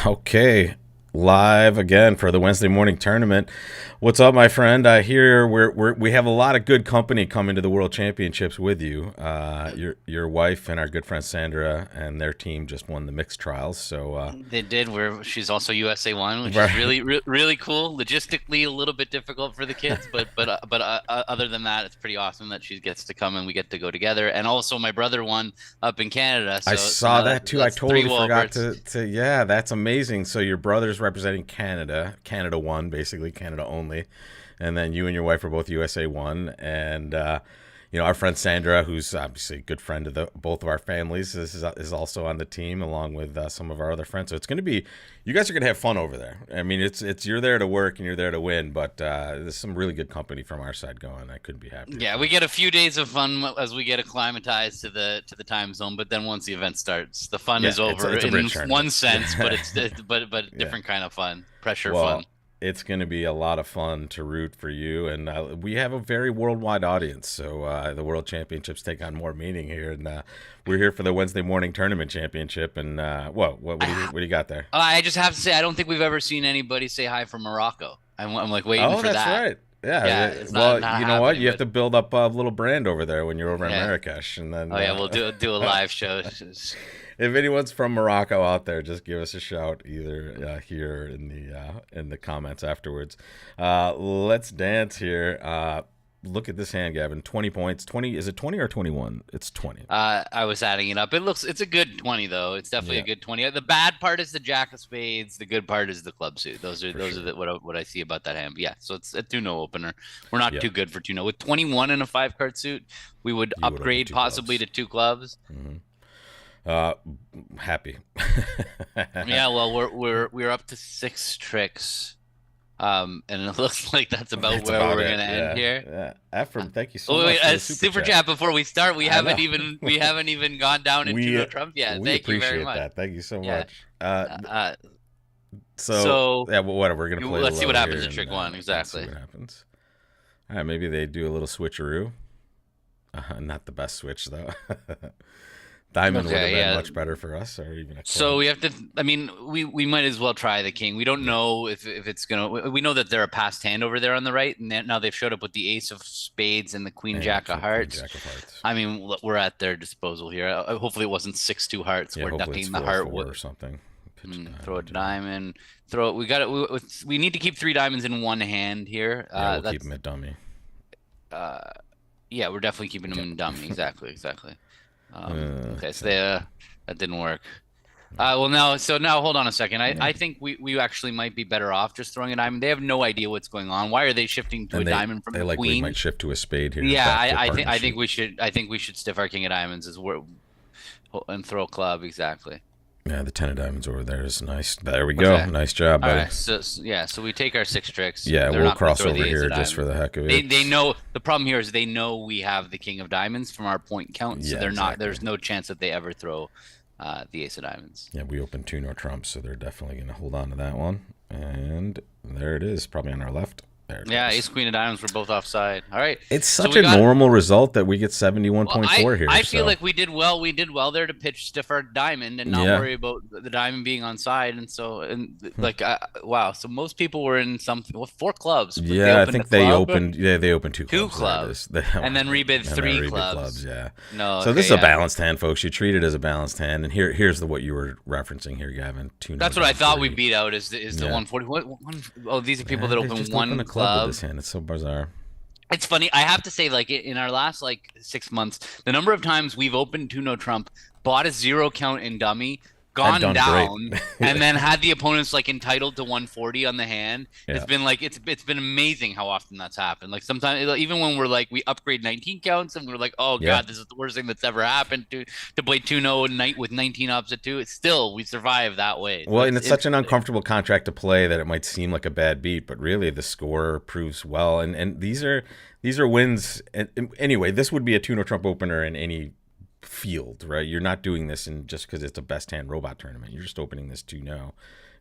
Okay, live again for the Wednesday morning tournament. What's up, my friend? I hear we have a lot of good company coming to the World Championships with you. Your wife and our good friend Sandra and their team just won the mixed trials. So They did. She's also USA one, which is right. really cool. Logistically, a little bit difficult for the kids, but other than that, it's pretty awesome that she gets to come and we get to go together. And also, my brother won up in Canada, I so saw now that too. I that's three totally forgot Wolverts. to yeah, that's amazing. So your brother's representing Canada. Canada won, basically, Canada only. And then you and your wife are both USA one. And our friend Sandra, who's obviously a good friend of both of our families, is also on the team along with some of our other friends. So it's going to be, you guys are going to have fun over there. I mean, it's you're there to work and you're there to win, but there's some really good company from our side going. I couldn't be happier Yeah, for we you. get a few days of fun as we get acclimatized to the time zone, but then once the event starts, the fun Yeah, is over it's a in bridge tournament. one sense, but but Yeah. different kind of fun, pressure fun. Well, it's going to be a lot of fun to root for you, and we have a very worldwide audience. So the World Championships take on more meaning here, and we're here for the Wednesday morning tournament championship. And what do you got there? I just have to say, I don't think we've ever seen anybody say hi from Morocco. I'm like waiting Oh, for that's that. right. Yeah. Yeah, it's Well, not you know what? happening, You have but to build up a little brand over there when you're over in yeah. Marrakesh, and then Oh yeah, we'll do a live show. if anyone's from Morocco out there, just give us a shout either here in the comments afterwards. Let's dance here. Look at this hand, Gavin. 20 points. 20, is it 20 or 21? It's 20. I was adding it up. It's a good 20 though. It's definitely a Yeah, good 20. The bad part is the jack of spades. The good part is the club suit. for Those are sure. what I see about that hand. But yeah, so it's a 2-0 opener. We're not Yep. too good for 2-0. With 21 in a 5 card suit, we would You would open upgrade two possibly clubs. to 2 clubs. Hmm. Uh, Happy. Yeah, well, we're up to 6 tricks. And it looks like that's about That's where about we're it. gonna end Yeah. here. Yeah. Ephraim, thank you so Oh, wait, much for the super super chat. chat before we start. I know. We haven't even gone down into we no Trump yet. we Thank you very appreciate much. that. Thank you so Yeah. much. Uh, uh, So so yeah, well, whatever. We're gonna play let's see what low happens here in trick one. and see Exactly. what happens. All right, maybe they do a little switcheroo. Not the best switch though. Diamond would have Okay. been Yeah. much better for us, or even a So club. we have to. I mean, we might as well try the king. We don't Yeah, know if it's gonna. We know that they're a passed hand over there on the right, and now they've showed up with the ace of spades and the queen and jack of Queen hearts. Jack of Hearts. I mean, we're at their disposal here. Hopefully, it wasn't 6-2 hearts. Yeah, We're hopefully it's ducking the 4-4 heart. or something. Pitch a Throw a diamond here. diamond. Throw it. We got it. We need to keep 3 diamonds in one hand here. Yeah, we'll keep him at dummy. Uh, yeah, we're definitely keeping them Okay. in dummy. Exactly. Okay, so Okay. that didn't work. Well now hold on a second. I think we actually might be better off just throwing a diamond. They have no idea what's going on. Why are they shifting to a And diamond from they the likely queen? might shift to a spade here, Yeah, backdoor I partnership. think we should stiff our king of diamonds as we're and throw a club exactly. Yeah, the 10 of diamonds over there is nice. There we go. Okay. Nice job, All buddy. right. Yeah, so we take our 6 tricks. Yeah, They're we'll not going to cross throw the over ace here of just for diamonds. the heck of They it. know the problem here is they know we have the king of diamonds from our point count, so Yeah, they're not. exactly. There's no chance that they ever throw the ace of diamonds. Yeah, we opened two no trumps, so they're definitely going to hold on to that one. And there it is, probably on our left. There it Yeah, goes. ace queen of diamonds. We're both offside. All right. It's So such we a got. normal result that we get Well, 71.4 here. I feel So, like we did well. We did well there to pitch stiff our diamond and not yeah. worry about the diamond being on side. And so Hmm. wow. So most people were in something. Well, 4 clubs, but they Yeah, I opened a think they club, opened. Yeah, they opened two two clubs. There it clubs, is. and then rebid And then three rebid clubs. clubs. Yeah. No, So this okay, is a yeah. balanced hand, folks. You treat it as a balanced hand, and here's what you were referencing here, Gavin. Two no That's what I down thought we three. beat out is the Yeah. 140. Oh, these are people that They open just open one a club with club. this hand. It's so bizarre. It's funny. I have to say, like in our last like 6 months, the number of times we've opened 2-0 Trump, bought a 0 count in dummy, And gone done great. down, and then had the opponents like entitled to 140 on the hand. It's Yeah. been like it's been amazing how often that's happened. Like sometimes even when we're like we upgrade 19 counts and we're like, oh Yeah. god, this is the worst thing that's ever happened to play 2-0 night with 19 ups at two. It's still we survive that way. So Well, and it's such an uncomfortable contract to play that it might seem like a bad beat, but really the score proves well. And these are wins. And anyway, this would be a Tuno Trump opener in any field, right? You're not doing this in just because it's a best hand robot tournament. You're just opening this 2-0.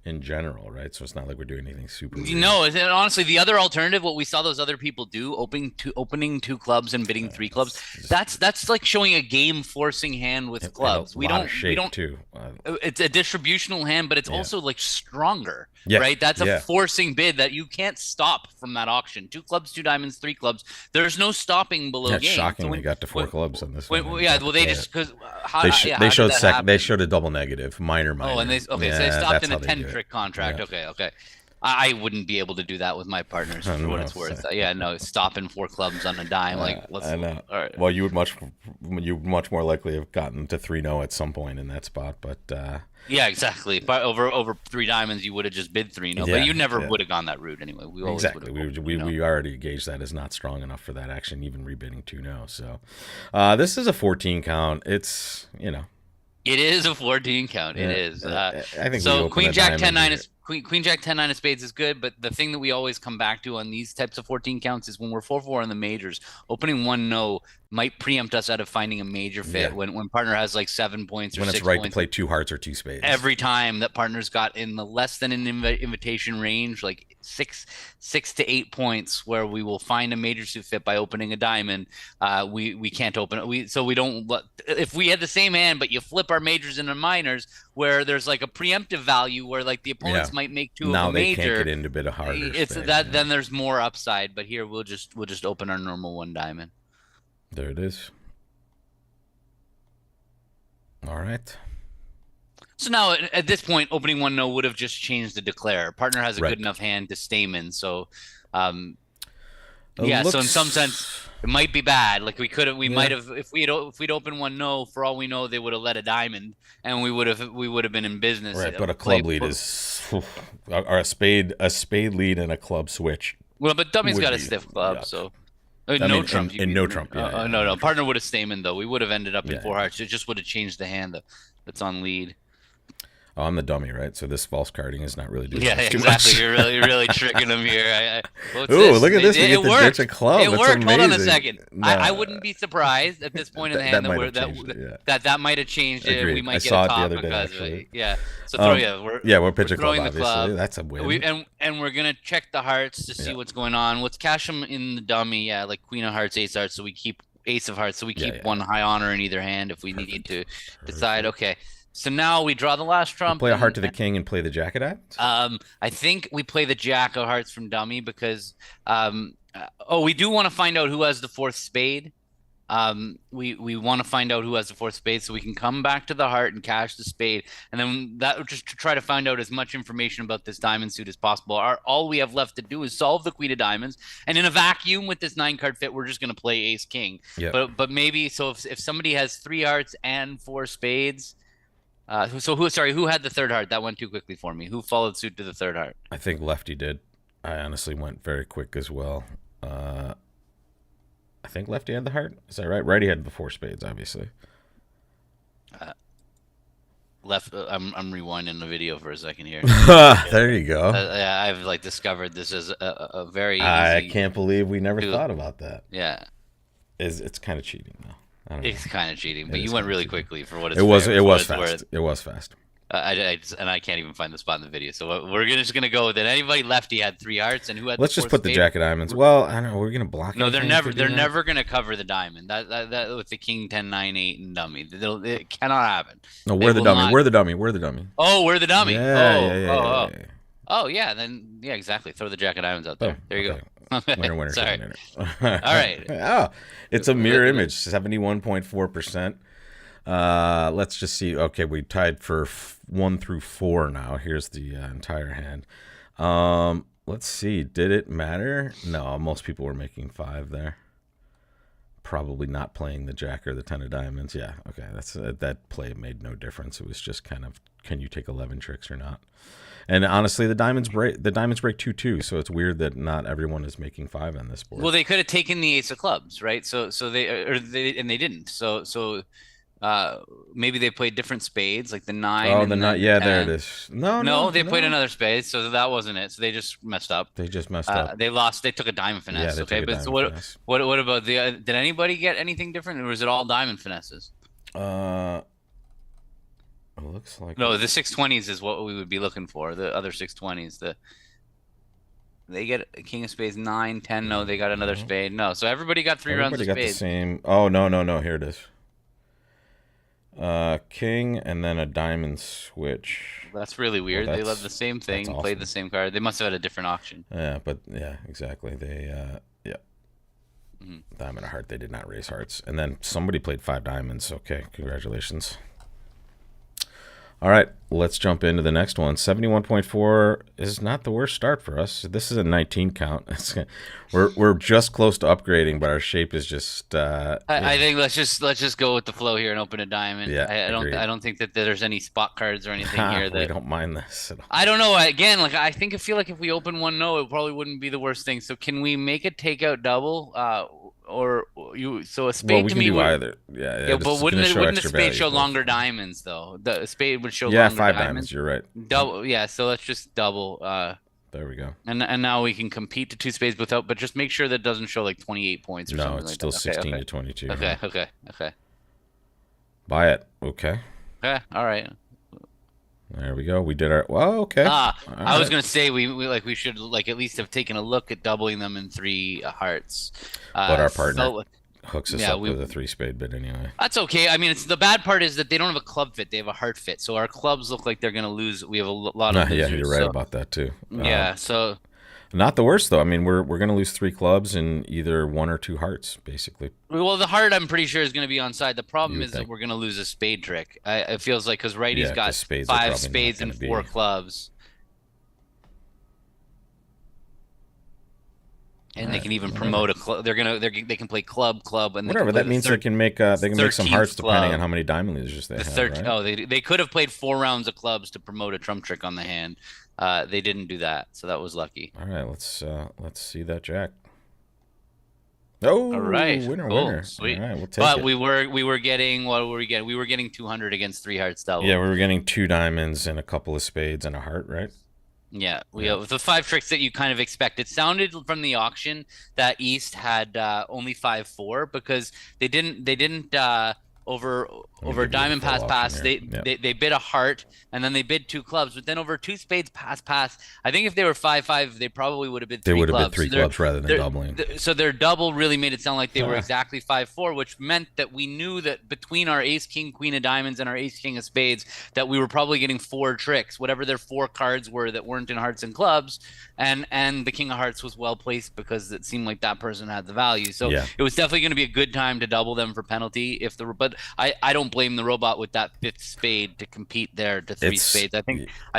in general, right? So it's not like we're doing anything super weird. No, honestly, the other alternative, what we saw those other people do, opening two clubs and bidding three clubs, that's like showing a game forcing hand with clubs. We don't too. It's a distributional hand, but it's also like stronger, yeah. right? That's a forcing bid that you can't stop from that auction. 2 clubs, 2 diamonds, 3 clubs. There's no stopping below game. It's shocking they got to 4 clubs on this one. Yeah, well, they just because they showed a double negative, minor. Oh, and so they stopped in a 10 trick contract. Yeah. Okay. I wouldn't be able to do that with my partners for what it's worth. Yeah, no, stopping 4 clubs on a dime. I know. All right. Well, you would much more likely have gotten to 3-0 at some point in that spot, but yeah, exactly. But over 3 diamonds, you would have just bid 3-0, but you never would have gone that route anyway. We already gauged that as not strong enough for that action, even rebidding 2-0. So this is a 14 count. It's It is a 14 count. It is. I think so. Queen Jack 10-9 is Queen Jack 10-9 of spades is good, but the thing that we always come back to on these types of 14 counts is when we're 4-4 in the majors, opening 1-0 might preempt us out of finding a major fit when partner has like 7 points or 6 points. When it's right to play 2 hearts or 2 spades. Every time that partner's got in the less than an invitation range, like 6 to 8 points, where we will find a major suit fit by opening a diamond. We can't open it. So we don't. If we had the same hand, but you flip our majors into minors, where there's like a preemptive value, where like the opponents might make 2 of a major. Now they can't get into a bit of harder. It's spade, that. Then there's more upside. But here we'll just open our normal 1 diamond. There it is. All right. So now at this point, opening 1-0 would have just changed the declare. Partner has a good enough hand to stamen. So, so in some sense, it might be bad. Like we might have, if we'd opened 1-0, for all we know, they would have let a diamond, and we would have been in business. Right, but a club lead is, or a spade lead and a club switch. Well, but dummy's got a stiff club, so. No trump. No trump. No. Partner would have stamen, though. We would have ended up in 4 hearts. It just would have changed the hand that's on lead. Oh, I'm the dummy, right? So this false carding is not really doing exactly. Much. You're really tricking them here. Ooh, look at this. We get to ditch a club. It worked. Amazing. Hold on a second. No. I wouldn't be surprised at this point in the hand that might have changed it. We might get a top the other because day, of it. Yeah. So we're pitching club, the obviously. Club. That's a win. And we're gonna check the hearts to see what's going on. Let's cash them in the dummy. Yeah, like Queen of Hearts, Ace of Hearts. So we keep Ace of Hearts. So we keep 1 high honor in either hand if we need to decide. Okay. So now we draw the last trump. Play a heart to the king and play the jack of diamonds? I think we play the jack of hearts from dummy because we do want to find out who has the 4th spade. We want to find out who has the 4th spade so we can come back to the heart and cash the spade, and then that just to try to find out as much information about this diamond suit as possible. All we have left to do is solve the queen of diamonds, and in a vacuum with this 9 card fit, we're just going to play ace king. Yep. But maybe so if somebody has 3 hearts and 4 spades. Who had the 3rd heart? That went too quickly for me. Who followed suit to the 3rd heart? I think Lefty did. I honestly went very quick as well. I think Lefty had the heart. Is that right? Righty had the 4 spades, obviously. I'm rewinding the video for a second here. There you go. I've discovered this as a very. I can't believe we never thought about that. Yeah. It's kind of cheating though. It's kind of cheating, but you went really quickly for what it's. It was fast. It was fast. I can't even find the spot in the video, so we're just gonna go that anybody lefty had 3 hearts and who had. Let's just put the jack of diamonds. Well, I don't know. We're gonna block. No, they're never gonna cover the diamond. That with the king 10 9 8 and dummy. It cannot happen. No, we're the dummy. We're the dummy. We're the dummy. Oh, we're the dummy. Yeah. Oh yeah. Then exactly. Throw the jack of diamonds out there. There you go. Winner. Sorry. All right. Oh, it's a mirror image, 71.4%. Let's just see. Okay, we tied for 1 through 4 now. Here's the entire hand. Let's see. Did it matter? No, most people were making 5 there. Probably not playing the jack or the 10 of diamonds. Yeah, okay. That play made no difference. It was just kind of, can you take 11 tricks or not? And honestly, the diamonds break 2-2, so it's weird that not everyone is making 5 on this board. Well, they could have taken the ace of clubs, right? So they didn't. So maybe they played different spades, like the 9. Oh, the 9. Yeah, there it is. No, they played another spade, so that wasn't it. So they just messed up. They just messed up. They lost. They took a diamond finesse. Yeah, okay, but so what about the? Did anybody get anything different, or was it all diamond finesses? It looks like No, the 620s is what we would be looking for. The other 620s. They get a king of spades, 9, 10. No, they got another no. spade. No, so everybody got 3 rounds Everybody of got the spades. same. Oh no, no, no. Here it is. King and then a diamond switch. That's really Well, weird. They love the same that's thing, played the awesome. same card. They must have had a different auction. Yeah, but yeah, exactly. They yeah, Mhm. diamond a heart. They did not raise hearts, and then somebody played 5 diamonds. Okay, congratulations. All right, let's jump into the next one. 71.4 is not the worst start for us. This is a 19 count. We're just close to upgrading, but our shape is just I yeah, think let's just go with the flow here and open a diamond. yeah, I don't agreed. I don't think that there's any spot cards or anything here We that don't mind this at all. I don't know. Again, like I feel like if we open one no, it probably wouldn't be the worst thing. So can we make a takeout double? Or you so a Well, spade we to can me do would either. Yeah, yeah. yeah, This but is gonna show wouldn't the extra spade values show both. longer diamonds though? The spade would show Yeah, longer 5 diamonds. diamonds. You're right. Double, yeah. So let's just double. There we go. And now we can compete to two spades without, but just make sure that doesn't show like 28 points or No, something it's like still that. Okay, 16 okay, to 22. okay, Huh? okay, okay. Buy it. Okay. Yeah, all right. There we go. We did our. Well, okay. All I was right. gonna say we should like at least have taken a look at doubling them in three hearts. But our partner So hooks us yeah, up we with a 3 spade bid anyway. that's okay. I mean, it's the bad part is that they don't have a club fit; they have a heart fit. So our clubs look like they're gonna lose. We have a lot of Yeah, you're losers. right So about that too. yeah, so Not the worst though. I mean, we're gonna lose 3 clubs and either 1 or 2 hearts, basically. well, the heart I'm pretty sure is gonna be onside. The You problem would is that think. we're gonna lose a spade trick. It feels like because righty's Yeah, got because spades are five probably not spades gonna and four be. clubs. All And they right, can even whatever. promote a club. They can play club, and they can Whatever. play That means they can make some hearts 13th depending on club. how many diamond losers they The have, third. right? Oh, they could have played 4 rounds of clubs to promote a trump trick on the hand. They didn't do that, so that was lucky. All right, let's see that jack. Oh, All right, winner, cool, winner. All sweet. right, we'll take But it. we were getting what were we getting? We were getting 200 against three hearts Yeah, double. we were getting 2 diamonds and a couple of spades and a heart, right? Yeah, we Yeah. have the five tricks that you kind of expect. It sounded from the auction that East had only 5-4 because they didn't over Let me over give you the diamond full pass auction pass here. they, Yeah. they they bid a heart and then they bid two clubs, but then over two spades pass. I think if they were 5-5 they probably would have bid They three would have been clubs. three clubs rather than doubling. So their double really made it sound like they were Ah, exactly 5-4, which meant that we knew that between our ace king queen of diamonds and our ace king of spades that we were probably getting four tricks, whatever their four cards were that weren't in hearts and clubs, and the king of hearts was well placed because it seemed like that person had the value. So yeah. it was definitely going to be a good time to double them for penalty but I don't blame the robot with that fifth spade to compete there to three It's spades. I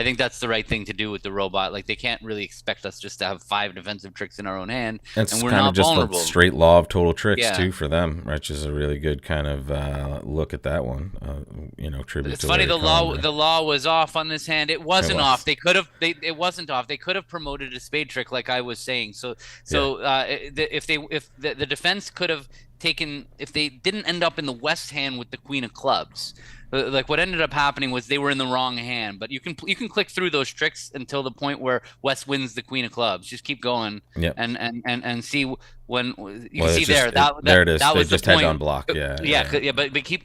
think that's the right thing to do with the robot. Like they can't really expect us just to have five defensive tricks in our own hand, and it's we're kind of not just a vulnerable. straight law of total tricks Yeah. too for them, which is a really good kind of look at that one. Tribute It's to funny Larry the Cohen law there. the law was off on this hand. It It wasn't off. was. It wasn't off. They could have promoted a spade trick like I was saying. So Yeah, so if the defense could have taken if they didn't end up in the west hand with the queen of clubs. Like what ended up happening was they were in the wrong hand, but you can click through those tricks until the point where West wins the queen of clubs. Just keep going yeah. and see when you can Well, see it's just there that there. It is. that They was the just had to point. unblock. Yeah, Yeah, yeah, yeah, but keep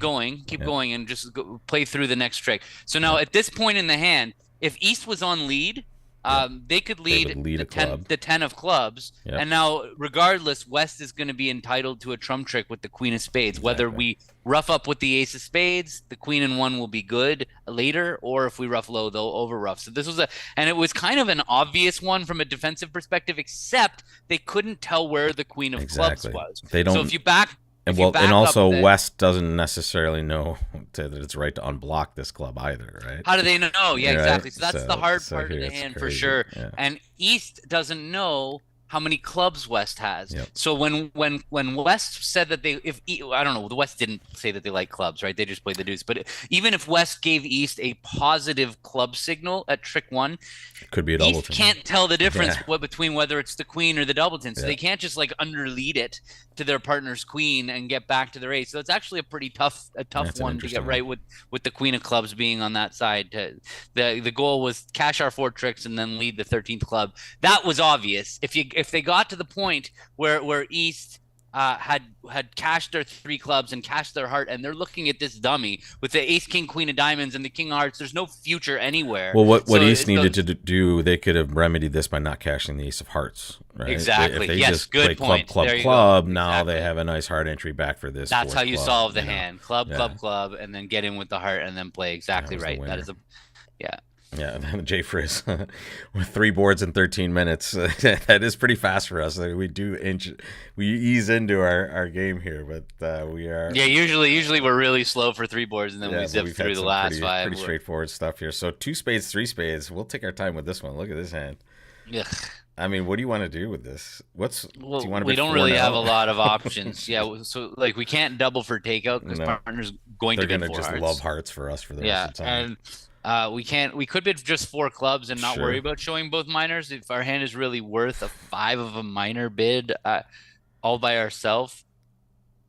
yeah, going, and just play through the next trick. So yeah. now at this point in the hand, if East was on lead, Yeah. they could They would lead lead a club. the 10 of clubs, Yeah, and now regardless, West is going to be entitled to a trump trick with the queen of spades. Whether exactly. we rough up with the ace of spades, the queen and one will be good later, or if we rough low, they'll over rough. So this was and it was kind of an obvious one from a defensive perspective, except they couldn't tell where the queen of clubs Exactly. was. They So don't. if you back And if you well, and back up also the West doesn't necessarily know that it's right to unblock this club either, right? How do they know? Yeah, Right. exactly. So that's the hard part of Here the it's hand for crazy. sure. Yeah. And East doesn't know how many clubs West has. Yep. So when West said that I don't know, the West didn't say that they like clubs, right? They just played the deuce. But even if West gave East a positive club signal at trick one, Could be a East doubleton. can't tell the difference Yeah. between whether it's the queen or the doubleton. So Yeah. they can't just like underlead it to their partner's queen and get back to their ace. So it's actually a pretty tough That's an one to get interesting right with the queen of clubs being on that side. The goal was cash our four tricks and then lead the 13th club. That was obvious. If they got to the point where East had cashed their 3 clubs and cashed their heart, and they're looking at this dummy with the ace, king, queen of diamonds and the king of hearts. There's no future anywhere. Well, what So East needed to do, they could have remedied this by not cashing the Ace of Hearts, right? If exactly. they Yes, just play good club, point. club, There you go. club, now they Exactly. have a nice hard entry back for this That's how fourth you club. solve the You know, hand. Club, yeah, club, club, and then get in with the heart and then play. that Exactly was the right. That winner. is a yeah. Yeah, and then Jay Frizz with 3 boards in 13 minutes. That is pretty fast for us. Like, we ease into our game here, but we are. Yeah, usually we're really slow for 3 boards and then Yeah, we but zip we've through had the some last five. pretty straightforward stuff here. So 2 spades, 3 spades. We'll take our time with this one. Look at this hand. Yeah. I mean, what do you want to do with this? Do Well, you want to we bet don't 4 really have a now? lot of options. Yeah, so like we can't double for takeout because No, partner's going they're to bid gonna four just love hearts. hearts for us for the rest Yeah, of the time. and we could bid just 4 clubs and not worry Sure. about showing both minors. If our hand is really worth a 5 of a minor bid all by ourselves,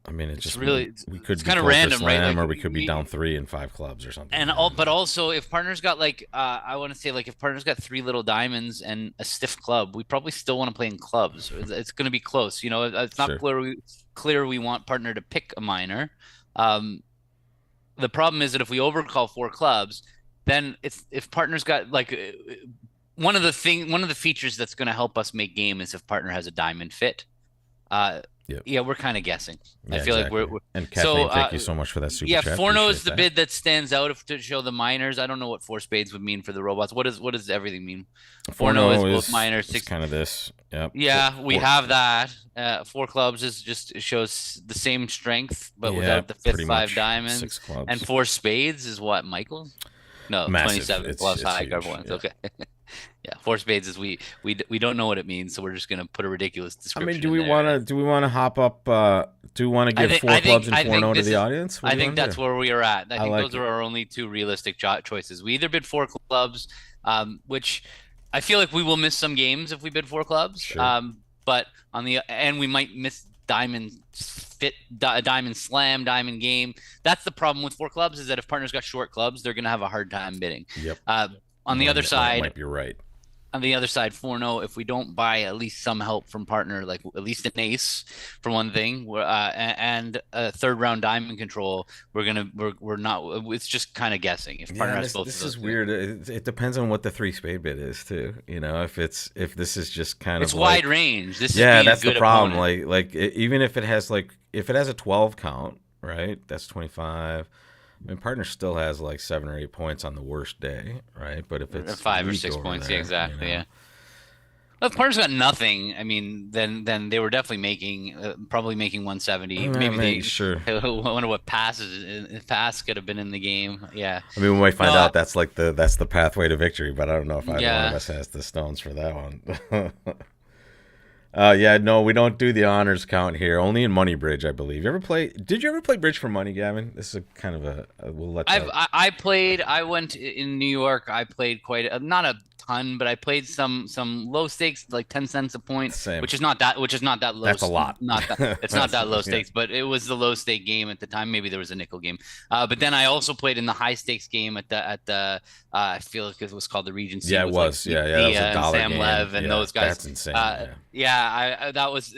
I mean, it's really we it's could be kind of close to random, right? slam, Like or we could be down 3 and 5 clubs or something. and all, but also if partners got like I want to say like if partners got 3 little diamonds and a stiff club, we probably still want to play in clubs. It's going to be clear. It's not Sure. clear we want partner to pick a minor. Um, the problem is that if we overcall 4 clubs, then it's if partners got like one of the features that's going to help us make game is if partner has a diamond fit. Uh, Yep. yeah, we're kind of guessing. I Yeah, feel like exactly. we're And so Kathleen, thank you so much for that super yeah, chat. 4-0 is Appreciate the that. bid that stands out to show the minors. I don't know what 4 spades would mean for the robots. What does everything mean? 4-0 is 4-0 both minors. is kind of this. Yep. Yeah, we Four- have that. 4 clubs is just it shows the same strength, but yeah, without the pretty fifth 5 much diamonds. 6 clubs. And 4 spades is what, Michael? No, Massive. 27 plus It's high huge. card ones. Yeah. Okay. Yeah, 4 spades is we don't know what it means, so we're just gonna put a ridiculous I description. mean, in there. do we want to hop up? Do we want to give 4 clubs and 4-0 to the audience? What I do you think wanna that's do? where we are at. I think like those it. are our only 2 realistic choices. We either bid 4 clubs, which I feel like we will miss some games if we bid 4 clubs. Sure. But on the and we might miss diamond fit, diamond slam, diamond game. That's the problem with 4 clubs is that if partners got short clubs, they're gonna have a hard time bidding. Yep. On the other It side, might be right. 4-0, if we don't buy at least some help from partner, like at least an ace for one thing, and a 3rd round diamond control, we're not. It's just kind of guessing. If partner Yeah, has both of this those is things. weird. It depends on what the 3 spade bid is too. You know, if this is just kind It's of wide like, range. This is yeah, being a that's the good problem. opponent. Even if it has if it has a 12 count, right? That's 25. I mean, partner still has like 7 or 8 points on the worst day, right? But if it's 5 or 6 over points, there, yeah, exactly, you know, yeah. Well, if partner's got nothing, I mean, then they were definitely making probably making 170. Maybe they. sure. I wonder what pass could have been in the game. Yeah. I mean, we might find No, out that's the pathway to victory, but I don't know if either one of yeah. us has the stones for that one. Yeah, no, we don't do the honors count here. Only in Money Bridge, I believe. Did you ever play Bridge for Money, Gavin? This is a kind of we'll let that. I played. I went in New York. I played not a ton, but I played some low stakes, like 10 cents a point, Same. which is not that low. That's a lot. Not that it's not that low Yeah. stakes, but it was the low stake game at the time. Maybe there was a nickel game. But then I also played in the high stakes game at the I feel like it was called the Regency. Yeah, it with, was. Like, Yeah, that was a and dollar Sam game. Lev and Yeah, those guys. that's insane. Yeah. Yeah, that was.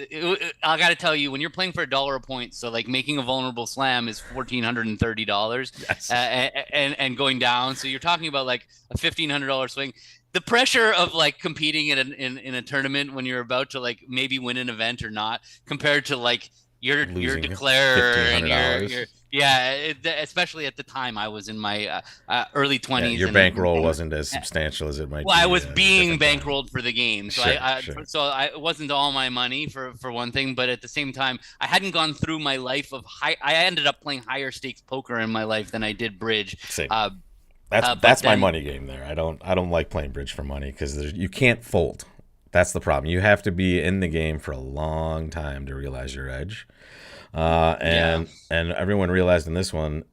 I got to tell you, when you're playing for $1 a point, so like making a vulnerable slam is $1,430, Yes. and going down. So you're talking about like a $1,500 swing. The pressure of like competing in a tournament when you're about to like maybe win an event or not, compared to like your Losing declarer and $1,500. especially at the time I was in my early 20s. Your and bankroll wasn't as substantial as it might well, be. I was at a being different time. bankrolled for the game, so Sure. it wasn't all my money for one thing, but at the same time, I hadn't gone through my life of high. I ended up playing higher stakes poker in my life than I did bridge. Same. Uh, That's my then- money game there. I don't like playing Bridge for Money because you can't fold. That's the problem. You have to be in the game for a long time to realize your edge. And everyone realized in this one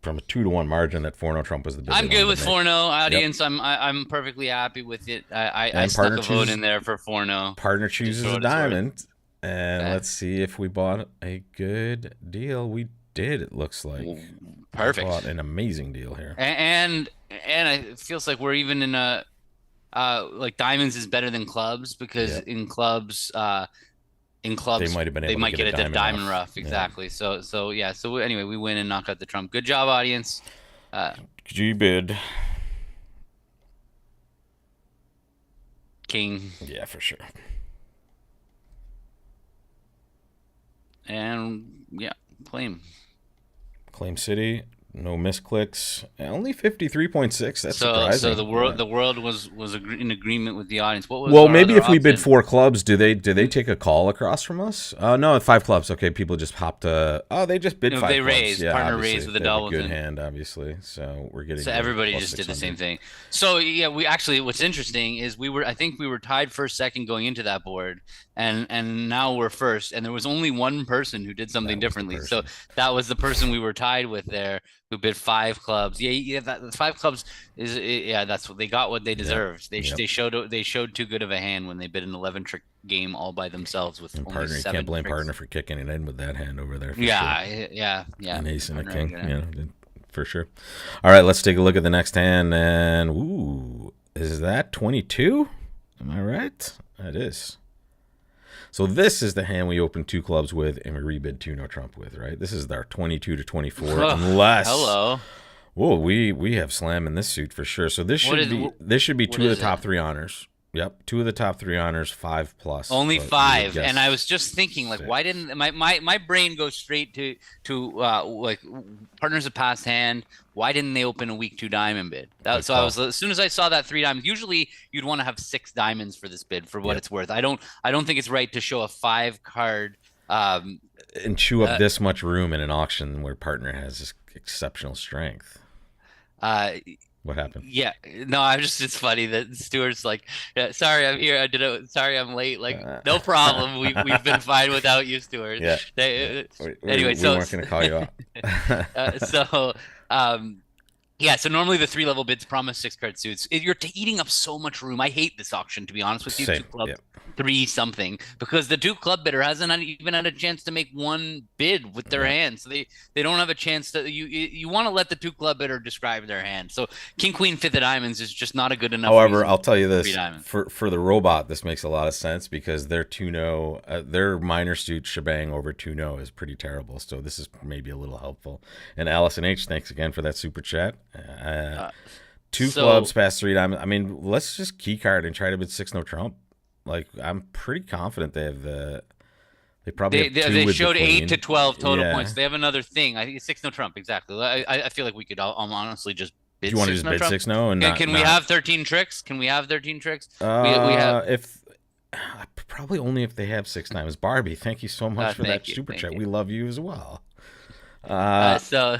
from a 2-1 margin that 4-0 Trump was the bid. I'm they good wanted with to make. 4-0 audience. I'm perfectly happy with it. I And stuck partner a vote chooses- in there for 4-0. Partner chooses for a what it's worth. diamond, and Okay. let's see if we bought a good deal. We did. It looks like Perfect. We bought an amazing deal here. And it feels like we're even in a like diamonds is better than clubs because Yep. in clubs in They clubs, might have been they able to might get a get it to diamond diamond rough. rough. Yeah. Exactly. So yeah. So anyway, we win and knock out the trump. Good job, audience. Uh, G bid. King Yeah, for sure. and yeah, claim. Claim City. No misclicks. Only 53.6. That's So surprising. Yeah. the world was in agreement with the audience. What was Well, our maybe other if we bid option? 4 clubs, do they take a call across from us? No, 5 clubs. Okay, people just hopped. Oh, they just bid No, five they clubs. raised Yeah, partner obviously raised with a they have a double. good hand. Obviously, so we're getting So the everybody plus just did the same 600. thing. So yeah, we actually what's interesting is I think we were tied first second going into that board, and now we're first, and there was only one person who did something That was the differently. So person. that was the person we were tied with there who bid 5 clubs. Yeah, that 5 clubs yeah, that's what they got what they Yep. deserved. Yep. They showed too good of a hand when they bid an 11 trick game all by themselves with And only partner, you can't 7 blame partner tricks. for kicking it in with that hand over there for sure. Yeah. An ace and a Partner had a king, good you hand. know, for sure. All right, let's take a look at the next hand. And ooh, is that 22? Am I right? That is. So this is the hand we opened 2 clubs with and we rebid 2 no trump with, right? This is our 22 to 24, Oh, unless hello. whoa, we have slam in this suit for sure. So What is this should be what 2 of the is it? top 3 honors. Yep, 2 of the top 3 honors, 5 plus. Only But you would 5, and I guess was just thinking, like, why 6. didn't my brain go straight to like partners of past hand? Why didn't they open a week 2 diamond bid? Good So I call. was as soon as I saw that 3 diamonds. Usually you'd want to have 6 diamonds for this bid for what Yep. it's worth. I don't think it's right to show a 5 card. Um, And chew up uh, this much room in an auction where partner has this exceptional strength. uh, What happened? Yeah, no, I'm just it's funny that Stuart's like, yeah, sorry, I'm here. Sorry, I'm late. Like, no problem. We've been fine without you, Stuart. Yeah. Yeah. They, We anyway, weren't going to call you out. so um yeah, so normally the 3 level bids promise 6 card suits. You're eating up so much room. I hate this auction, to be honest with you. Same. 2 clubs, Yeah. 3 something, because the 2 club bidder hasn't even had a chance to make one bid with their Yeah. hand, so they don't have a chance to. You want to let the 2 club bidder describe their hand. So King Queen 5th of diamonds is just not a good enough However, reason. I'll tell you 3 this: diamonds. for the robot, this makes a lot of sense because their 2-0, their minor suit shebang over 2-0 is pretty terrible. So this is maybe a little helpful. And Allison H, thanks again for that super chat. Uh, 2 so clubs past 3 diamonds. I mean, let's just key card and try to bid 6 no trump. Like I'm pretty confident they have the. They probably have 2 they with the showed 8 to queen. 12 total Yeah. points. They have another thing. I think it's 6 no trump. Exactly. I feel like we could honestly just Do bid you want to 6 just no bid trump. 6 no and Can we not have 13 tricks? Can we have 13 tricks? We have. if probably only if they have 6 diamonds. Barbie, thank you so much for that Thank you. super Thank chat. you. We love you as well. Uh, so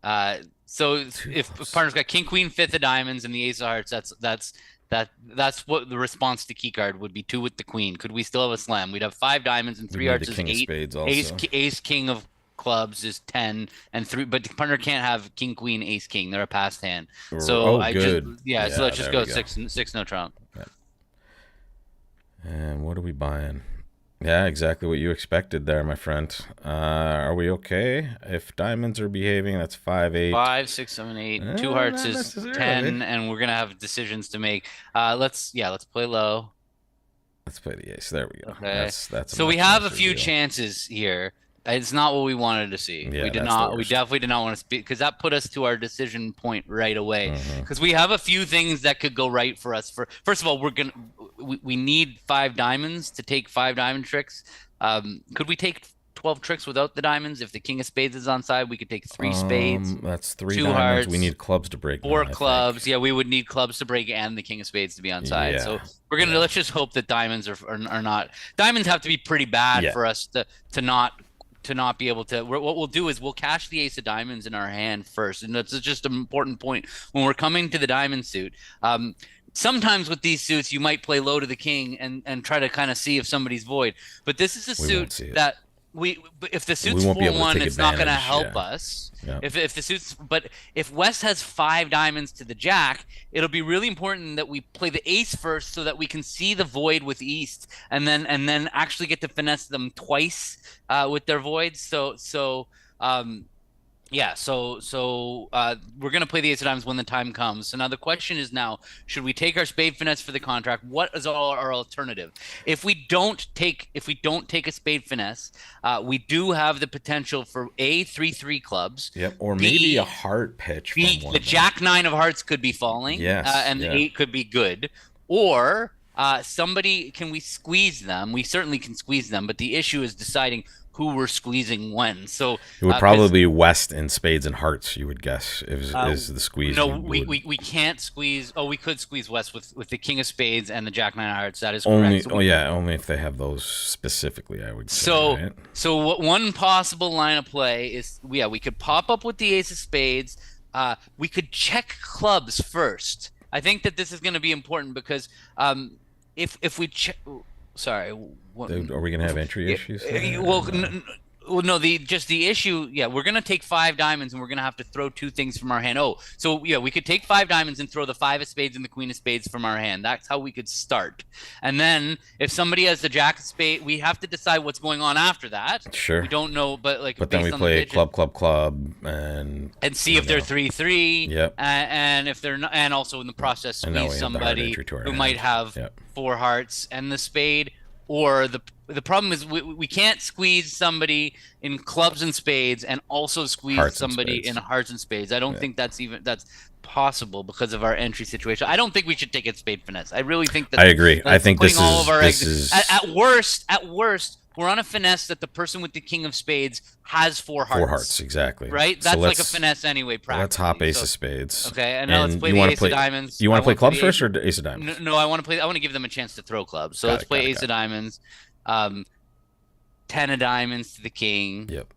Uh, so Two if clubs. partner's got king queen 5th of diamonds and the ace of hearts, that's what the response to key card would be. 2 with the queen. Could we still have a slam? We'd have 5 diamonds and We 3 need hearts the is king of 8. spades also. Ace king of clubs is 10 and 3, but the partner can't have king queen ace king. They're a passed hand. So Oh, I good. just so let's just there go we 6 no trump. And what are we buying? Yeah, exactly what you expected there, my friend. Are we okay? If diamonds are behaving, that's 5-8. 5, 6, 7, 8. 2 hearts Not is necessarily. 10, and we're gonna have decisions to make. Let's play low. Let's play the ace. There we go. Okay. That's So we much have a nicer few deal. chances here. It's not what we wanted to see. Yeah, We did that's the not. We worst. definitely did not want to speak because that put us to our decision point right away. Mhm. Because we have a few things that could go right for us. First of all, we need 5 diamonds to take 5 diamond tricks. Could we take 12 tricks without the diamonds? If the king of spades is on side, we could take 3 spades, That's 3 2 diamonds. hearts, We need clubs to break. 4 now, I clubs. think. Yeah, we would need clubs to break and the king of spades to be on side. Yeah. So we're gonna let's just hope that diamonds are not. Diamonds have to be pretty bad Yeah. for us to not be able to. What we'll do is we'll cash the ace of diamonds in our hand first, and that's just an important point when we're coming to the diamond suit. Sometimes with these suits, you might play low to the king and try to kind of see if somebody's void. But this is a We won't suit see it. that if the suit's won't be able to 4-1, take it's not going to advantage, help yeah. us. Yeah. If the suits, but if West has 5 diamonds to the jack, it'll be really important that we play the ace first so that we can see the void with East, and then actually get to finesse them twice with their voids. So Yeah, we're gonna play the ace of diamonds when the time comes. So now the question is now, should we take our spade finesse for the contract? What is our alternative? If we don't take a spade finesse, we do have the potential for A, 3-3 clubs. Yep, or maybe a B, heart pitch from B, one the of them. jack nine of hearts could be falling, Yes, and the yeah. eight could be good. Or somebody, can we squeeze them? We certainly can squeeze them, but the issue is deciding who we're squeezing when. So, It would probably because be West in spades and hearts, you would guess, uh, is the squeeze no, you we, would we we can't squeeze. Oh, we could squeeze West with the King of Spades and the Jack Nine of Hearts. That is correct. only. So Oh yeah, only if they have those specifically, I would say, so right? so what one possible line of play is, yeah, we could pop up with the Ace of Spades. We could check clubs first. I think that this is going to be important because if we check, sorry, what, Are we gonna have entry issues there? well, No. well, no, the issue, yeah, we're gonna take five diamonds and we're gonna have to throw two things from our hand. Oh, so yeah, we could take five diamonds and throw the five of spades and the queen of spades from our hand. That's how we could start. And then if somebody has the jack of spade, we have to decide what's going on after that. Sure. We don't know, but like But then we based on the play pitch, club, club, club, and and see if they're 3-3, Yep. and if they're not, and also in the process And now squeeze we have the hard somebody entry to our who hand. might have Yep. four hearts and the spade. Or the problem is we can't squeeze somebody in clubs and spades and also squeeze Hearts and somebody spades. in hearts and spades. I don't Yeah. think that's possible because of our entry situation. I don't think we should take it spade finesse. I really think that I agree. I that's think putting this all is of our this eggs is at worst, we're on a finesse that the person with the king of spades has four hearts. four hearts exactly. Right? So That's like a let's finesse anyway, let's hop practically. ace So, of spades. okay, and now let's play you the want to ace play? of diamonds. You want I to play want to clubs the ace. first or ace of diamonds? No, I want to play. I want to give them a chance to throw clubs. So let's play ace of diamonds. Um, 10 of diamonds to the king. Yep.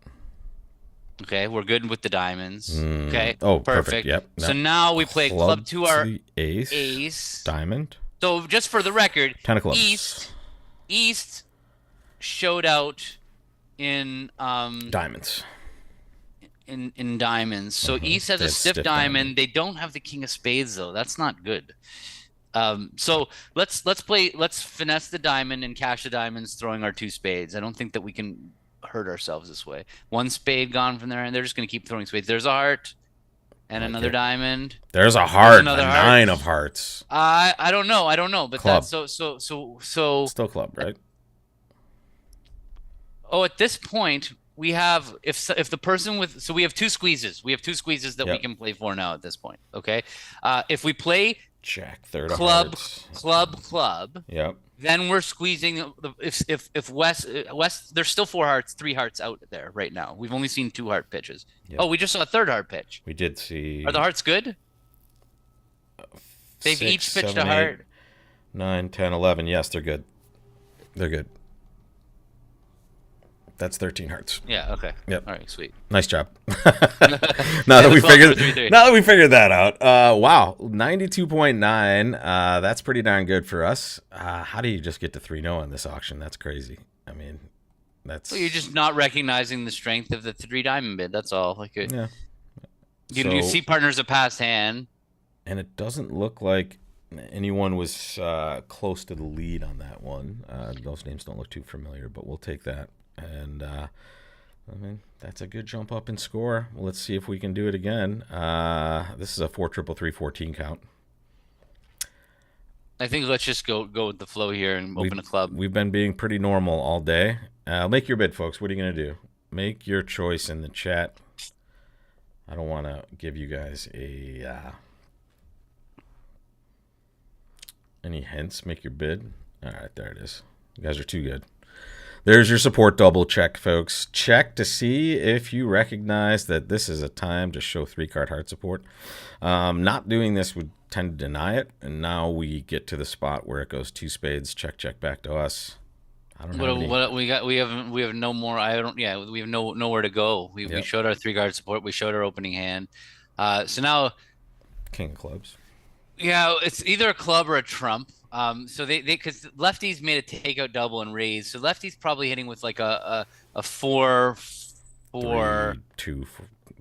Okay, we're good with the diamonds. Okay. Oh, perfect. Yep. So now we play club to our the ace. ace. Diamond. So just for the record, 10 of clubs. East showed out in Diamonds. in diamonds. So East has They a have stiff stiff diamond. diamond. They don't have the king of spades though. That's not good. So let's finesse the diamond and cash the diamonds, throwing our two spades. I don't think that we can hurt ourselves this way. One spade gone from there, and they're just going to keep throwing spades. There's a heart and another diamond. There's a heart. another A heart. 9 of hearts. I don't know, but Club. that's so. Still club, right? Oh, at this point we have, if the person with, so we have two squeezes. We have two squeezes that we Yep. can play for now at this point. Okay, if we play Jack, third of club, hearts. club, Yep. then we're squeezing. If West, there's still four hearts, three hearts out there right now. We've only seen two heart pitches. Yep. Oh, we just saw a third heart pitch. We did see. Are the hearts good? They've 6, each pitched 7, a heart. 8, 9, 10, 11. Yes, they're good. They're good. That's 13 hearts. Yeah. Okay. Yep. All right. Sweet. Nice job. now Yeah, that we the 12 for figured 3-3. now that we figured that out. Wow, 92.9. That's pretty darn good for us. How do you just get to 3-0 on this auction? That's crazy. I mean, that's Well, you're just not recognizing the strength of the three diamond bid. That's all. Like yeah. you So- see partners a past hand. And it doesn't look like anyone was close to the lead on that one. Those names don't look too familiar, but we'll take that. And I mean, that's a good jump up in score. Well, let's see if we can do it again. This is a 4-3-3-14 count. I think let's just go with the flow here and open a club. We've been being pretty normal all day. Make your bid, folks. What are you going to do? Make your choice in the chat. I don't want to give you guys any hints. Make your bid. All right, there it is. You guys are too good. There's your support double check, folks. Check to see if you recognize that this is a time to show 3-card heart support. Not doing this would tend to deny it, and now we get to the spot where it goes 2 spades, check, check back to us. I don't know. What we got? We have no more. I don't. Yeah, we have nowhere to go. We Yep. showed our 3-card support. We showed our opening hand. So now, King of clubs. yeah, it's either a club or a trump. So they because lefties made a takeout double and raise. So lefties probably hitting with like a 4-4. 3-2,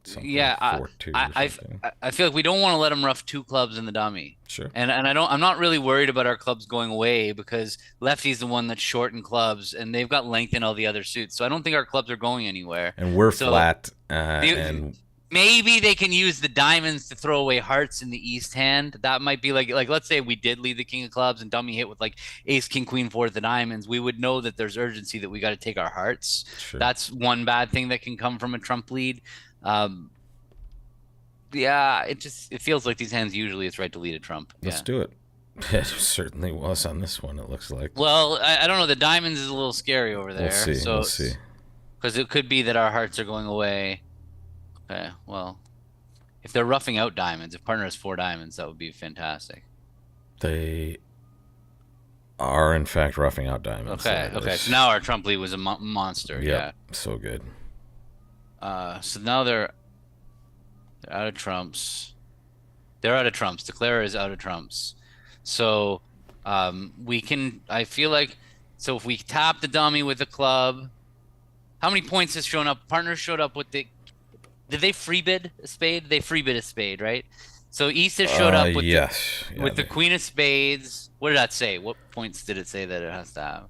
something. Yeah, 4-2. I feel like we don't want to let them rough two clubs in the dummy. Sure. And I'm not really worried about our clubs going away because lefty's the one that's short in clubs and they've got length in all the other suits. So I don't think our clubs are going anywhere. And we're So, flat. The- And Maybe they can use the diamonds to throw away hearts in the east hand. That might be like let's say we did lead the king of clubs and dummy hit with like ace, king, queen, four of the diamonds. We would know that there's urgency that we got to take our hearts. Sure. That's one bad thing that can come from a trump lead. Um, yeah, it feels like these hands usually it's right to lead a trump. Let's Yeah. do it. It certainly was on this one, it looks like. Well, I don't know. The diamonds is a little scary over We'll there. see. We'll So see. because it could be that our hearts are going away. Okay. Well, if they're roughing out diamonds, if partner has four diamonds, that would be fantastic. They are, in fact, roughing out diamonds. Okay, okay. So now our trump lead was a monster. Yep, Yeah. so good. So now they're out of trumps. They're out of trumps. Declare is out of trumps. So we can. I feel like so if we tap the dummy with the club, how many points has shown up? Partner showed up with the. Did they free bid a spade? They free bid a spade, right? So East has showed up with Yes. Yeah, with the queen of spades. What did that say? What points did it say that it has to have?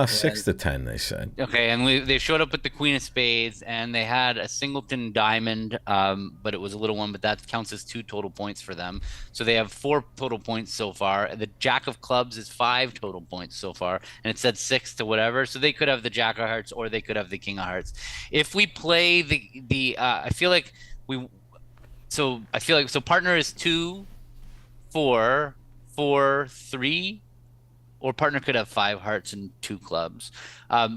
6 to 10, they said. Okay, and they showed up with the queen of spades, and they had a singleton diamond, but it was a little one, but that counts as 2 total points for them. So they have 4 total points so far. The jack of clubs is 5 total points so far, and it said 6 to whatever. So they could have the jack of hearts, or they could have the king of hearts. If we play I feel like partner is 2, 4, 4, 3. Or partner could have 5 hearts and 2 clubs.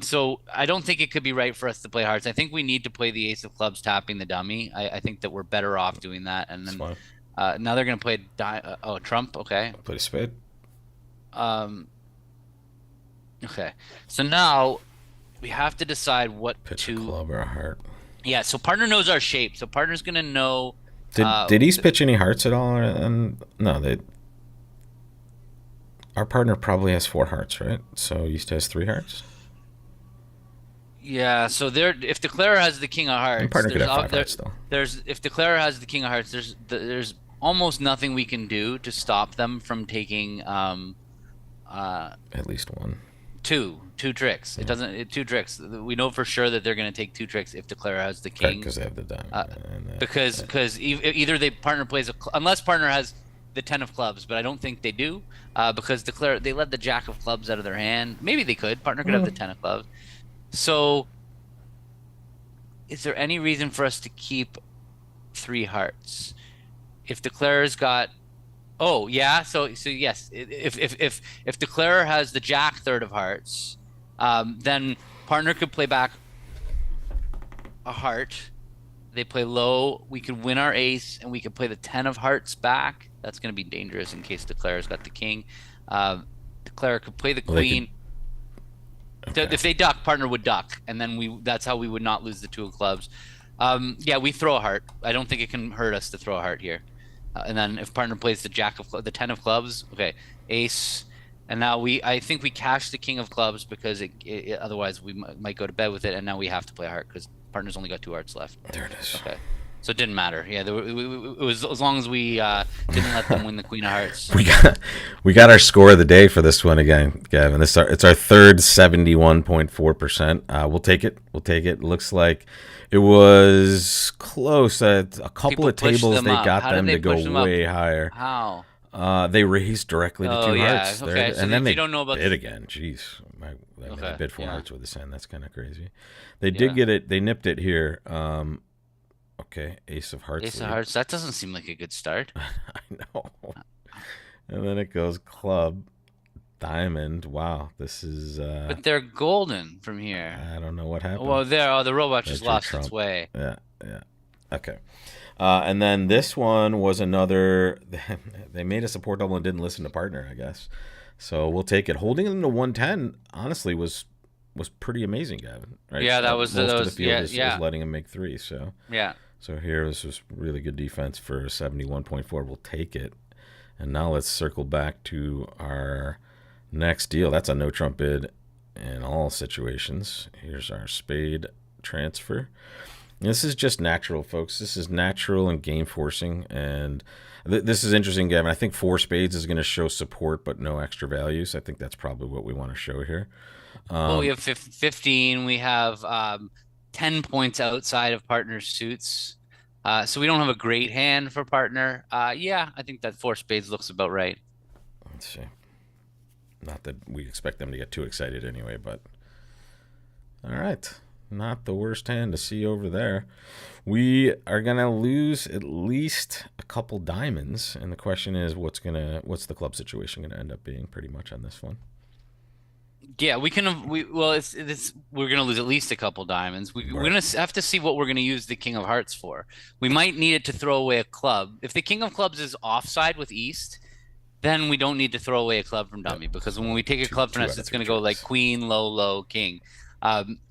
So I don't think it could be right for us to play hearts. I think we need to play the ace of clubs tapping the dummy. I think that we're better off doing that. And then now they're going to play trump. Okay. Play a spade. Okay. So now we have to decide what Pitch to a club or a heart. Yeah. So partner knows our shape. So partner's going to know. Did he pitch any hearts at all? No, our partner probably has 4 hearts, right? So East has 3 hearts. Yeah, so if Declarer has the king of hearts, And partner could have 5 hearts though. If Declarer has the king of hearts, there's almost nothing we can do to stop them from taking At least one. two tricks. It doesn't 2 tricks. We know for sure that they're going to take 2 tricks if Declarer has the king. Because they have the diamond. Because either they partner plays unless partner has the 10 of clubs, but I don't think they do because they let the jack of clubs out of their hand. Maybe they could. Partner could have the 10 of clubs. So is there any reason for us to keep 3 hearts? If Declarer's got so yes, if Declarer has the jack third of hearts, then partner could play back a heart. They play low. We could win our ace, and we could play the 10 of hearts back. That's going to be dangerous in case Declarer's got the king. Declarer could play the queen. Okay. If they duck, partner would duck, and then that's how we would not lose the 2 of clubs. Yeah, we throw a heart. I don't think it can hurt us to throw a heart here. And then if partner plays the 10 of clubs, okay, ace. And now I think we cash the king of clubs because otherwise we might go to bed with it, and now we have to play a heart because partner's only got 2 hearts left. There it is. Okay. So it didn't matter. Yeah, it was as long as we didn't let them win the queen of hearts. We got our score of the day for this one again, Gavin. It's our third 71.4%. We'll take it. Looks like it was close. A couple of tables they got them to go way higher. How? They raised directly to 2 hearts. Okay. And then they don't know about bid again. Jeez. They bid 4 hearts with this hand. That's kind of crazy. They did get it. They nipped it here. Okay, ace of hearts. Ace of hearts. That doesn't seem like a good start. I know. And then it goes club, diamond. Wow, this is. But they're golden from here. I don't know what happened. Well, the robot just lost its way. Yeah. Okay. And then this one was another. They made a support double and didn't listen to partner, I guess. So we'll take it. Holding them to 110, honestly, was pretty amazing, Gavin. Right? Yeah, that was most of the field is letting him make 3. So yeah. So here, this was really good defense for 71.4. We'll take it. And now let's circle back to our next deal. That's a no trump bid in all situations. Here's our spade transfer. And this is just natural, folks. This is natural and game forcing. And this is interesting, Gavin. I think 4 spades is going to show support but no extra values. I think that's probably what we want to show here. Well, we have 15. We have 10 points outside of partner suits. So we don't have a great hand for partner. Yeah, I think that four spades looks about right. Let's see. Not that we expect them to get too excited anyway, but all right. Not the worst hand to see over there. We are gonna lose at least a couple diamonds, and the question is, what's the club situation gonna end up being? Pretty much on this one. Yeah, we can. It's we're gonna lose at least a couple diamonds. We're Right. gonna have to see what we're gonna use the King of Hearts for. We might need it to throw away a club. If the King of Clubs is offside with East, then we don't need to throw away a club from Yep. dummy because when So we take a club from two us, out of it's three gonna go like tricks. Queen, low, low, King.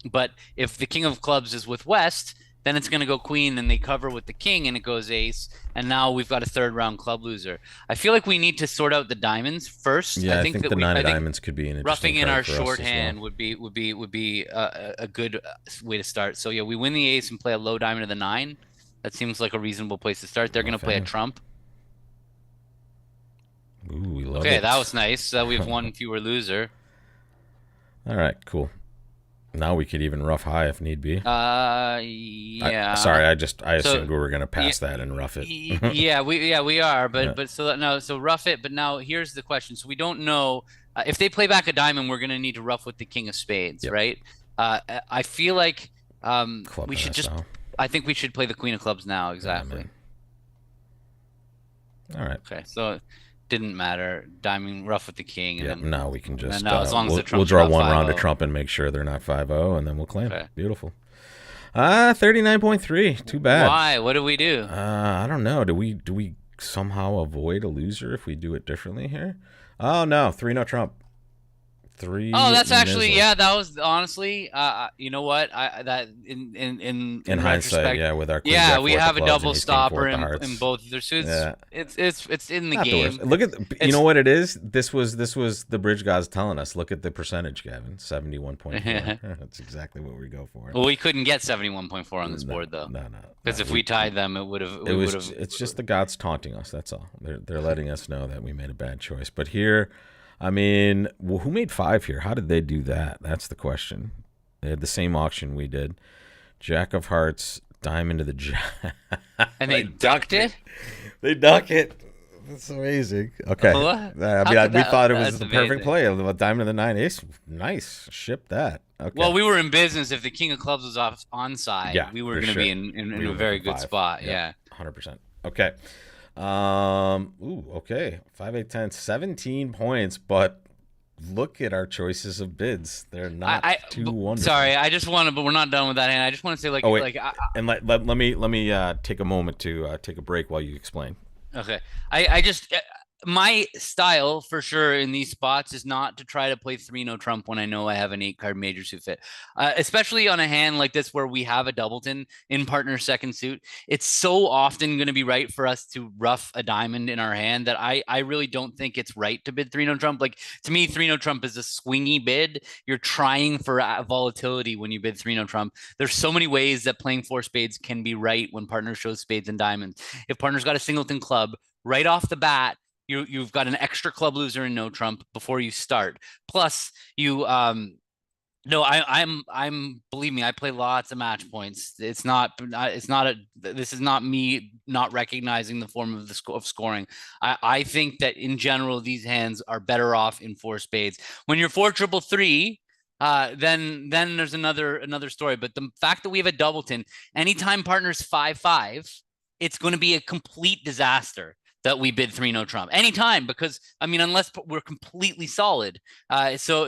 But if the King of Clubs is with West, then it's gonna go Queen, and they cover with the King, and it goes Ace, and now we've got a third round club loser. I feel like we need to sort out the diamonds first. Yeah, I think the nine I of think diamonds could be an interesting roughing in card our for us as well. shorthand would be a good way to start. So yeah, we win the ace and play a low diamond of the nine. That seems like a reasonable place to start. They're going to play a Okay. trump. Ooh, we love Okay, it. that was nice. We've one fewer loser. All right, cool. Now we could even rough high if need be. Yeah. Sorry, I So assumed we were gonna yeah, pass that and rough it. we are, Yeah. but so no, so rough it. But now here's the question. So we don't know if they play back a diamond, we're going to need to rough with the king of spades, Yep. right? I feel like Club we should pass just. now. I think we should play the queen of clubs now. Yeah, Exactly. man. All right. Okay, so it didn't matter. Diamond rough with the king, and Yeah. then Now we can just no, as long as the we'll trump's draw not one round of 5-0. Trump and make sure they're not 5-0, and then we'll claim. Okay. Beautiful. 39.3. Too bad. Why? What do we do? I don't know. Do we somehow avoid a loser if we do it differently here? Oh no, 3-0 Trump. Three. Oh, that's actually Nizzle. yeah. That was honestly, you know what? I that in hindsight, retrospect, yeah, with our queen yeah, jack we four at have the a clubs and double ace king four stopper at the in hearts. both of their suits. Yeah. It's in the Not the game. worst. Look at you It's know what it is. This was the bridge gods telling us. Look at the percentage, Gavin. 71.4. That's exactly what we go for. well, we couldn't get 71.4 on this board though, No. because if we tied them, it would have. It was. It's just the gods taunting us. That's all. They're letting us know that we made a bad choice. But here, I mean, who made 5 here? How did they do that? That's the question. They had the same auction we did. Jack of Hearts, diamond to the jack. and they ducked it. They duck it. That's amazing. Okay. What? I How mean, could we that- thought it was that's the perfect amazing. play. A diamond to the 9 ace. Nice. Ship that. Okay. Well, we were in business. If the king of clubs was off onside, Yeah, we were for going to sure. be in We a were very looking good 5. spot. Yep, Yeah. 100%. Okay. Okay. 5, 8, 10, 17 points, but look at our choices of bids. They're not too wonderful. Sorry, I just want to, but we're not done with that. And I just want to say, Oh, wait. And let me take a moment to take a break while you explain. okay. I just my style for sure in these spots is not to try to play 3-0 Trump when I know I have an 8-card major suit fit, especially on a hand like this where we have a doubleton in partner second suit. It's so often going to be right for us to rough a diamond in our hand that I really don't think it's right to bid 3-0 Trump. Like to me, 3-0 Trump is a swingy bid. You're trying for volatility when you bid 3-0 Trump. There's so many ways that playing 4 spades can be right when partner shows spades and diamonds. If partner's got a singleton club, right off the bat, you've got an extra club loser and no trump before you start. Plus, you no, I'm believe me, I play lots of match points. It's not this is not me not recognizing the form of of scoring. I think that in general these hands are better off in 4 spades. When you're 4 triple 3, then there's another story. But the fact that we have a doubleton, anytime partners 5-5, it's going to be a complete disaster that we bid 3-0 Trump anytime, because I mean, unless we're completely solid. So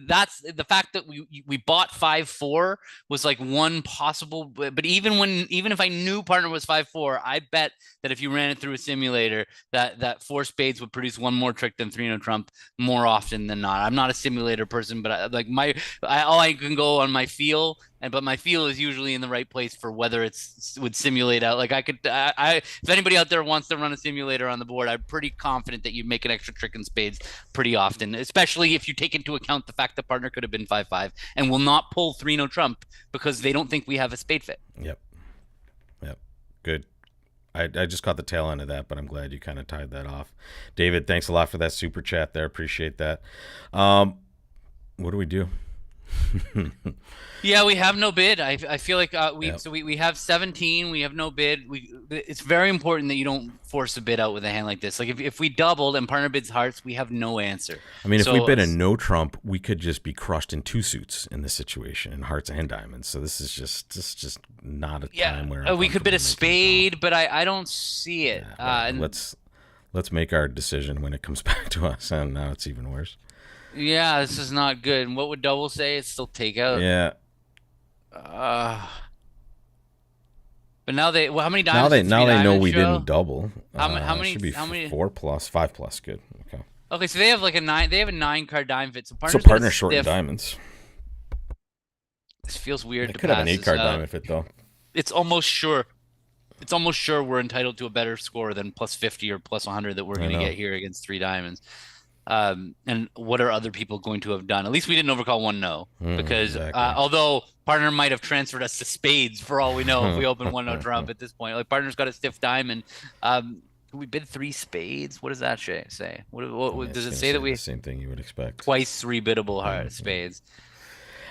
that's the fact that we bought 5-4 was like one possible, but even if I knew partner was 5-4, I bet that if you ran it through a simulator, that 4 spades would produce one more trick than 3-0 Trump more often than not. I'm not a simulator person, but all I can go on my feel. But my feel is usually in the right place for whether would simulate out. Like if anybody out there wants to run a simulator on the board, I'm pretty confident that you'd make an extra trick in spades pretty often, especially if you take into account the fact the partner could have been 5-5 and will not pull 3-0 Trump because they don't think we have a spade fit. Yep. Good. I just caught the tail end of that, but I'm glad you kind of tied that off. David, thanks a lot for that super chat there. Appreciate that. What do we do? Yeah, we have no bid. I feel like Yep. we have 17. We have no bid. It's very important that you don't force a bid out with a hand like this. Like if we doubled and partner bids hearts, we have no answer. I mean, if we So bid a no trump, we could just be crushed in two suits in this situation, in hearts and diamonds. So this is just not a yeah, time where I'm we could bid comfortable a making a call. spade, but I don't see it. Yeah, whatever. And Let's make our decision when it comes back to us, and now it's even worse. yeah, this is not good. And what would double say? It's still take out. Yeah. Uh, but now how many Now diamonds? they did now three they know diamonds we show? didn't double. How It many? should be How many? 4 plus, 5 plus. Good. Okay. Okay, so they have like a nine. They have a 9 card diamond fit. So So partner's got a partner short in stiff. diamonds. This feels weird They to could have an pass 8 this card up. diamond fit though. It's almost sure. It's almost sure we're entitled to a better score than plus 50 or plus 100 that we're I going to know. get here against 3 diamonds. And what are other people going to have done? At least we didn't overcall one no, because Exactly. although partner might have transferred us to spades for all we know if we open one no trump at this point. Like partner's got a stiff diamond. We bid 3 spades. What does that say? What Yeah, does it's it gonna say that we the same thing you would expect. twice 3 biddable heart spades?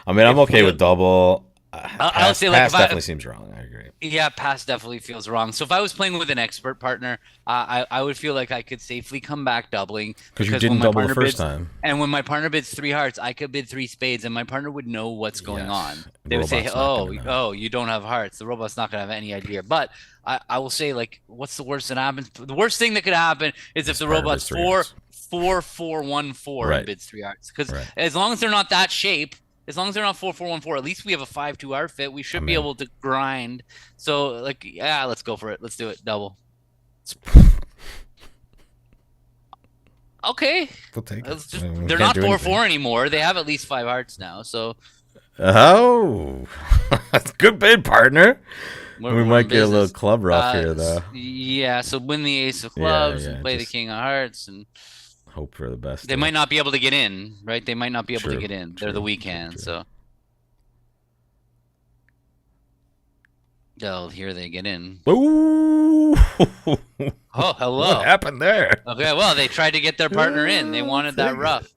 I mean, I'm If okay we- with double. I'll say, like, pass if definitely seems wrong. I agree. Yeah, pass definitely feels wrong. So if I was playing with an expert partner, I would feel like I could safely come back doubling Because you when didn't my double the partner first bids, time. and when my partner bids 3 hearts, I could bid 3 spades, and my partner would know what's going Yes. on. The They would say, robot's not gonna know. "Oh, you don't have hearts." The robot's not gonna have any idea. But I will say, like, what's the worst that happens? The worst thing that could happen is if the partner robot's bids 3 hearts. 4-4-1-4 Right. and bids 3 hearts. Because Right. as long as they're not that shape. As long as they're not 4-4-1-4, at least we have a 5-2 heart fit. We should be able to grind. So, like, yeah, let's go for it. Let's do it. Double. Okay. We'll take it. They're not 4-4 anymore. They have at least 5 hearts now. So, Oh, that's a good bid, partner. we're We in might get a little business. club rough here, though. Yeah. So win the ace of clubs and play the just king of hearts, and hope for the best. they might not be able to get in, right? They might not be able to True, get in. They're true, the weak true, hands. true. So, oh, here they get in. Ooh. Oh, hello. What happened there? Okay, well, they tried to get their partner in. They wanted that rough.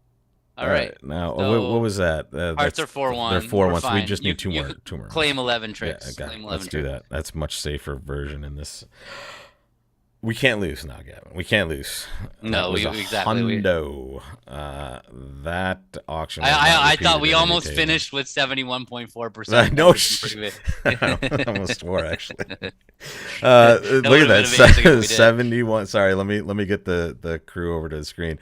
All right. Now, So, what was that? Hearts are 4-1. They're 4-1. So we fine. just need two You more. could 2 more. claim 11 Yeah, tricks. okay. Claim 11 Let's do tricks. that. That's a much safer version in this. We can't lose now, Gavin. We can't lose. No, That was exactly. hundo. That auction. was not I thought repeated we at any almost table. finished with 71.4%. No, Pretty big. almost 4 actually. Look That at would've that, been amazing if we did. 71. Sorry, let me get the crew over to the screen.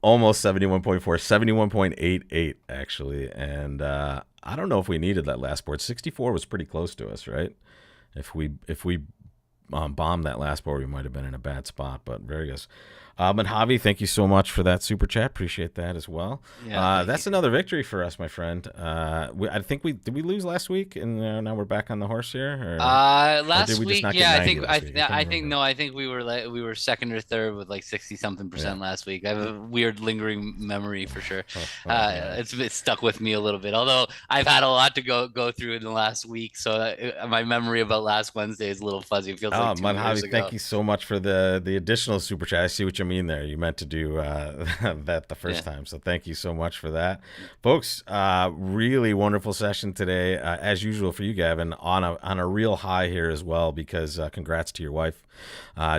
Almost 71.4, 71.88 actually, and I don't know if we needed that last board. 64 was pretty close to us, right? If we bombed that last board, we might have been in a bad spot. But very good. And Javi, thank you so much for that super chat. Appreciate that as well. Yeah, That's another victory for us, my friend. I think did we lose last week, and now we're back on the horse here. Or Last did we just week, not get yeah, I 90 think last week? I can't I think remember. no, I think we were second or third with like 60-something% last week. I have a weird lingering memory for sure. Yeah. It's stuck with me a little bit. Although I've had a lot to go through in the last week, so my memory about last Wednesday is a little fuzzy. It feels like 2 years Javi, ago. thank you so much for the additional super chat. I see what you mean there. You meant to do that the first time, so thank you so much for that, folks. Really wonderful session today, as usual for you, Gavin, on a real high here as well, because congrats to your wife,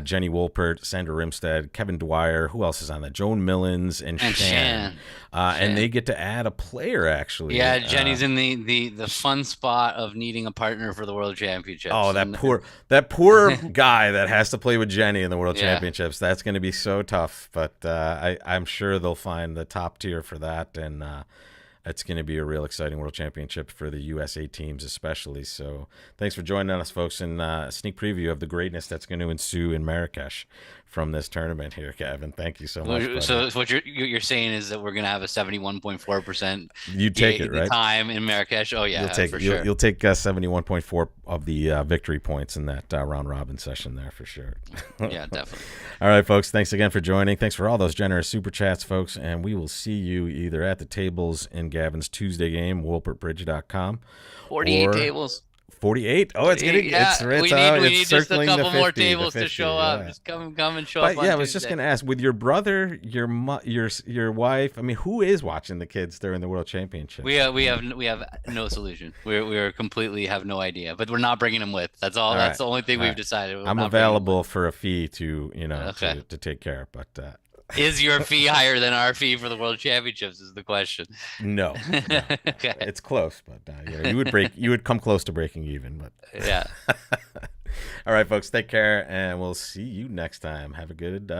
Jenny Wolpert, Sandra Rimstead, Kevin Dwyer. Who else is on that? Joan Millins and Shan. And they get to add a player actually. Yeah, Jenny's in the fun spot of needing a partner for the World Championships. Oh, that poor guy that has to play with Jenny in the World Championships. That's going to be so tough, but I'm sure they'll find the top tier for that, and it's going to be a real exciting World Championship for the USA teams especially. So thanks for joining us, folks, and a sneak preview of the greatness that's going to ensue in Marrakesh from this tournament here, Gavin. Thank you so much. Buddy. So what you're saying is that we're gonna have a 71.4%. You take it, right? Time in Marrakesh. Oh yeah, you'll take 71.4 of the victory points in that round robin session there for sure. Yeah, definitely. All right, folks. Thanks again for joining. Thanks for all those generous super chats, folks. And we will see you either at the tables in Gavin's Tuesday game, wolpertbridge.com. 48 tables. 48. Oh, it's getting Yeah, it's we it's need just a circling the couple 50, more the tables to 50, show up. yeah. Just come and show But up on yeah, I was just Tuesday. gonna ask, with your brother, your wife. I mean, who is watching the kids during the World Championship? We have no solution. We're completely have no idea. But we're not bringing them with. That's all. All That's right, the only thing all we've right. decided. We're I'm not bringing 'em available for a fee to Okay. to take care, but Is your fee higher than our fee for the World Championships? Is the question. no, no, Okay. it's close, but you would come close to breaking even, but. Yeah. All right, folks, take care, and we'll see you next time. Have a good